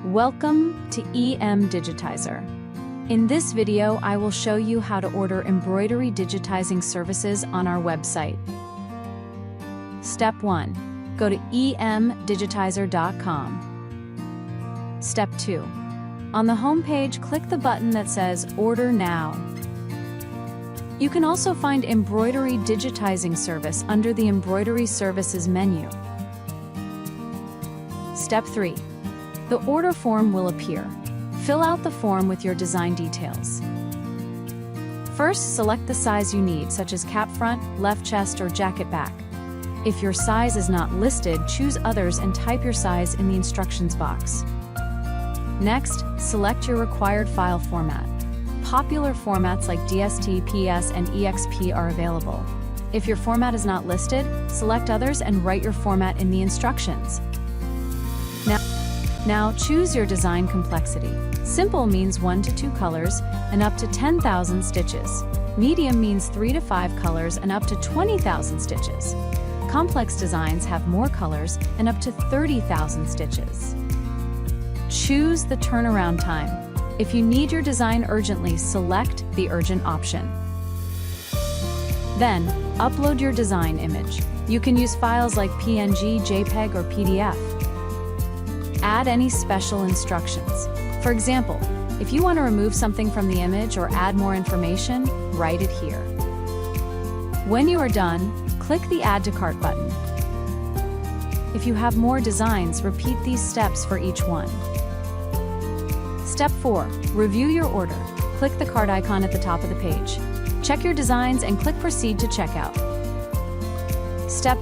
Welcome to EMDigitizer. In this video, I will show you how to order embroidery digitizing services on our website. Step 1. Go to EMDigitizer.com. Step 2. On the home page, click the button that says Order Now. You can also find Embroidery Digitizing service under the Embroidery Services menu. Step 3. The order form will appear. Fill out the form with your design details. First, select the size you need, such as cap front, left chest, or jacket back. If your size is not listed, choose Others and type your size in the instructions box. Next, select your required file format. Popular formats like DST, PS, and EXP are available. If your format is not listed, select Others and write your format in the instructions. Now choose your design complexity. Simple means 1 to 2 colors and up to 10,000 stitches. Medium means 3 to 5 colors and up to 20,000 stitches. Complex designs have more colors and up to 30,000 stitches. Choose the turnaround time. If you need your design urgently, select the urgent option. Then, upload your design image. You can use files like PNG, JPEG, or PDF. Add any special instructions. For example, if you want to remove something from the image or add more information, write it here. When you are done, click the Add to Cart button. If you have more designs, repeat these steps for each one. Step 4. Review your order. Click the cart icon at the top of the page. Check your designs and click Proceed to checkout. Step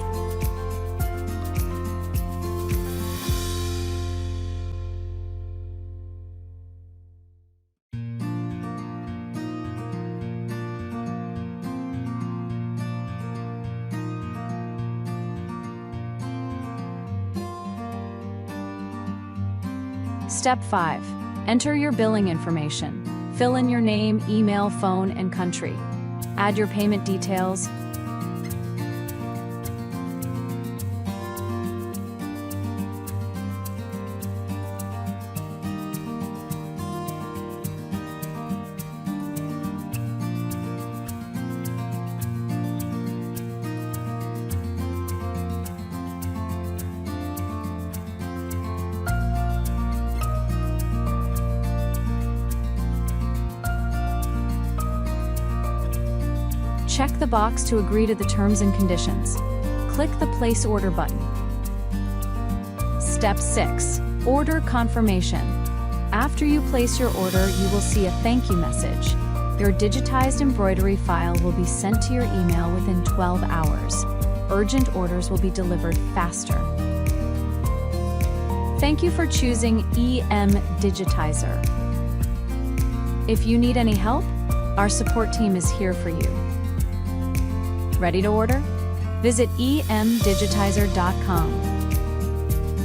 Step 5. Enter your billing information. Fill in your name, email, phone, and country. Add your payment details. Check the box to agree to the terms and conditions. Click the Place Order button. Step 6. Order confirmation. After you place your order, you will see a thank you message. Your digitized embroidery file will be sent to your email within 12 hours. Urgent orders will be delivered faster. Thank you for choosing EMDigitizer. If you need any help, our support team is here for you. Ready to order? Visit EMDigitizer.com.